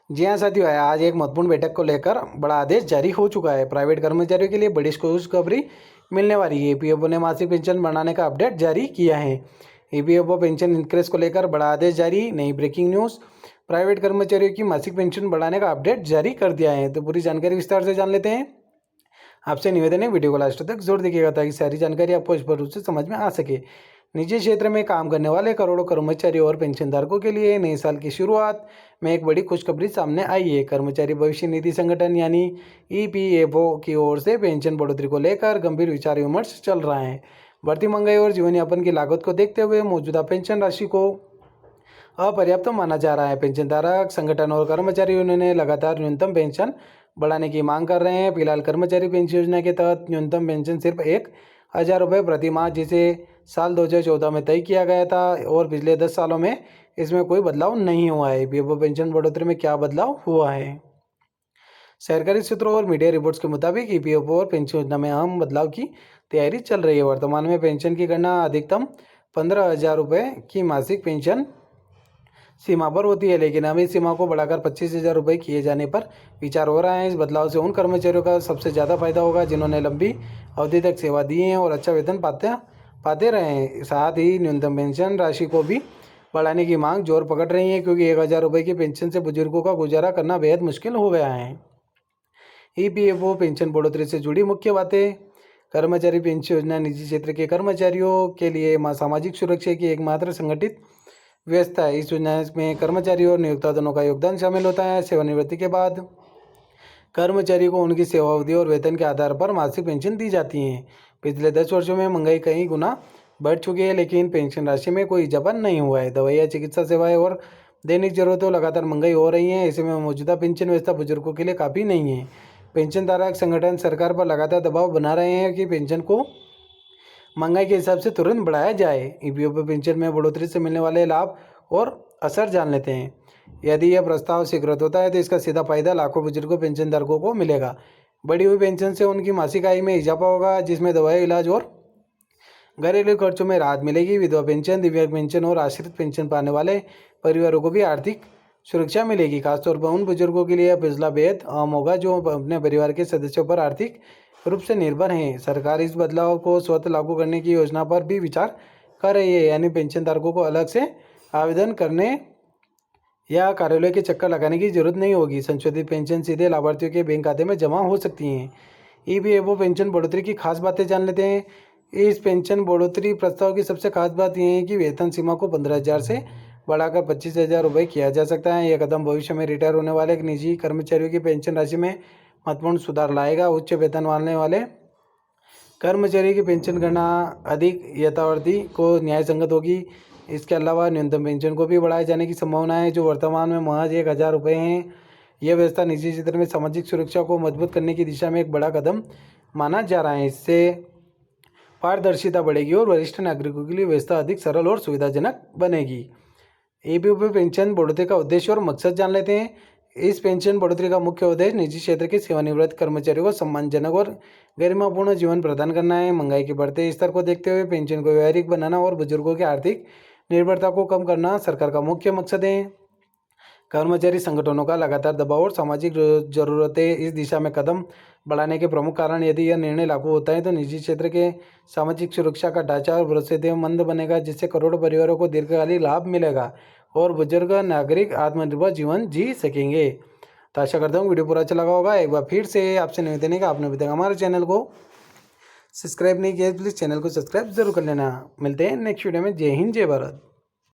जी हाँ साथियों, आज एक महत्वपूर्ण बैठक को लेकर बड़ा आदेश जारी हो चुका है। प्राइवेट कर्मचारियों के लिए बड़ी खुशखबरी मिलने वाली है। ईपीएफओ ने मासिक पेंशन बढ़ाने का अपडेट जारी किया है। ईपीएफओ पेंशन इंक्रीज को लेकर बड़ा आदेश जारी। नई ब्रेकिंग न्यूज़, प्राइवेट कर्मचारियों की मासिक पेंशन बढ़ाने का अपडेट जारी कर दिया है। तो पूरी जानकारी विस्तार से जान लेते हैं। आपसे निवेदन है, वीडियो को लास्ट तक जरूर देखिएगा ताकि सारी जानकारी आपको स्पष्ट रूप से समझ में आ सके। निजी क्षेत्र में काम करने वाले करोड़ों कर्मचारियों और पेंशनधारकों के लिए नए साल की शुरुआत में एक बड़ी खुशखबरी सामने आई है। कर्मचारी भविष्य निधि संगठन यानी ईपीएफओ की ओर से पेंशन बढ़ोतरी को लेकर गंभीर विचार विमर्श चल रहा है। बढ़ती महंगाई और जीवन यापन की लागत को देखते हुए मौजूदा पेंशन राशि को अपर्याप्त माना जा रहा है। पेंशनधारक संगठन और कर्मचारी यूनियन ने लगातार न्यूनतम पेंशन बढ़ाने की मांग कर रहे हैं। फिलहाल कर्मचारी पेंशन योजना के तहत न्यूनतम पेंशन सिर्फ 1,000 रुपये प्रति माह, जिसे साल 2014 में तय किया गया था, और पिछले 10 सालों में इसमें कोई बदलाव नहीं हुआ है। ईपीएफओ पेंशन बढ़ोतरी में क्या बदलाव हुआ है? सरकारी सूत्रों और मीडिया रिपोर्ट्स के मुताबिक ईपीएफओ और पेंशन योजना में अहम बदलाव की तैयारी चल रही है। वर्तमान में पेंशन की गणना अधिकतम 15,000 रुपये की मासिक पेंशन सीमा पर होती है, लेकिन अब इस सीमा को बढ़ाकर 25,000 रुपये किए जाने पर विचार हो रहा है। इस बदलाव से उन कर्मचारियों का सबसे ज़्यादा फायदा होगा जिन्होंने लंबी अवधि तक सेवा दी है और अच्छा वेतन पाते रहे हैं। साथ ही न्यूनतम पेंशन राशि को भी बढ़ाने की मांग जोर पकड़ रही है, क्योंकि 1,000 रुपये की पेंशन से बुजुर्गों का गुजारा करना बेहद मुश्किल हो गया है। ईपीएफओ पेंशन बढ़ोतरी से जुड़ी मुख्य बातें। कर्मचारी पेंशन योजना निजी क्षेत्र के कर्मचारियों के लिए सामाजिक सुरक्षा की एकमात्र संगठित व्यवस्था है। इस योजना में कर्मचारी और नियोक्ता दोनों का योगदान शामिल होता है। सेवानिवृत्ति के बाद कर्मचारी को उनकी सेवा अवधि और वेतन के आधार पर मासिक पेंशन दी जाती है। पिछले 10 वर्षों में महंगाई कई गुना बढ़ चुकी है, लेकिन पेंशन राशि में कोई इजाफा नहीं हुआ है। दवाइयाँ, चिकित्सा सेवाएं और दैनिक जरूरतों लगातार महंगाई हो रही है। ऐसे में मौजूदा पेंशन व्यवस्था बुजुर्गों के लिए काफ़ी नहीं है। पेंशनधारक संगठन सरकार पर लगातार दबाव बना रहे हैं कि पेंशन को महंगाई के हिसाब से तुरंत बढ़ाया जाए। ईपीएफओ पेंशन में बढ़ोतरी से मिलने वाले लाभ और असर जान लेते हैं। यदि यह प्रस्ताव स्वीकृत होता है तो इसका सीधा फायदा लाखों बुजुर्गों पेंशनधारकों को मिलेगा। बढ़ी हुई पेंशन से उनकी मासिक आय में इजाफा होगा, जिसमें दवाई, इलाज और घरेलू खर्चों में राहत मिलेगी। विधवा पेंशन, दिव्यांग पेंशन और आश्रित पेंशन पाने वाले परिवारों को भी आर्थिक सुरक्षा मिलेगी। खासतौर पर उन बुजुर्गों के लिए यह फैसला बेहद आम होगा जो अपने परिवार के सदस्यों पर आर्थिक रूप से निर्भर हैं। सरकार इस बदलाव को स्वतः लागू करने की योजना पर भी विचार कर रही है, यानी पेंशनधारकों को अलग से आवेदन करने या कार्यालय के चक्कर लगाने की जरूरत नहीं होगी। संशोधित पेंशन सीधे लाभार्थियों के बैंक खाते में जमा हो सकती हैं। ईपीएफओ पेंशन बढ़ोतरी की खास बातें जान लेते हैं। इस पेंशन बढ़ोतरी प्रस्ताव की सबसे खास बात यह है कि वेतन सीमा को 15,000 से बढ़ाकर 25,000 रुपये किया जा सकता है। यह कदम भविष्य में रिटायर होने वाले निजी कर्मचारियों की पेंशन राशि में महत्वपूर्ण सुधार लाएगा। उच्च वेतन वाले कर्मचारी की पेंशन गणना अधिक यथार्थी को न्याय संगत होगी। इसके अलावा न्यूनतम पेंशन को भी बढ़ाए जाने की संभावना है, जो वर्तमान में महज 1,000 रुपये हैं। यह व्यवस्था निजी क्षेत्र में सामाजिक सुरक्षा को मजबूत करने की दिशा में एक बड़ा कदम माना जा रहा है। इससे पारदर्शिता बढ़ेगी और वरिष्ठ नागरिकों के लिए व्यवस्था अधिक सरल और सुविधाजनक बनेगी। ईपीएफओ पेंशन बढ़ोतरी का उद्देश्य और मकसद जान लेते हैं। इस पेंशन बढ़ोतरी का मुख्य उद्देश्य निजी क्षेत्र के सेवानिवृत्त कर्मचारियों को सम्मानजनक और गरिमापूर्ण जीवन प्रदान करना है। महंगाई के बढ़ते स्तर को देखते हुए पेंशन को व्यवहारिक बनाना और बुजुर्गों की आर्थिक निर्भरता को कम करना सरकार का मुख्य मकसद है। कर्मचारी संगठनों का लगातार दबाव और सामाजिक जरूरतें इस दिशा में कदम बढ़ाने के प्रमुख कारण। यदि यह निर्णय लागू होता है तो निजी क्षेत्र के सामाजिक सुरक्षा का ढांचा और भरोसेमंद बनेगा, जिससे करोड़ों परिवारों को दीर्घकालिक लाभ मिलेगा और बुजुर्ग नागरिक आत्मनिर्भर जीवन जी सकेंगे। तो आशा करता हूँ वीडियो पूरा अच्छा लगा होगा। एक बार फिर से आपसे निवेदन है कि आपने अभी तक हमारे चैनल को सब्सक्राइब नहीं किया, प्लीज़ चैनल को सब्सक्राइब जरूर कर लेना। मिलते हैं नेक्स्ट वीडियो में। जय हिंद, जय भारत।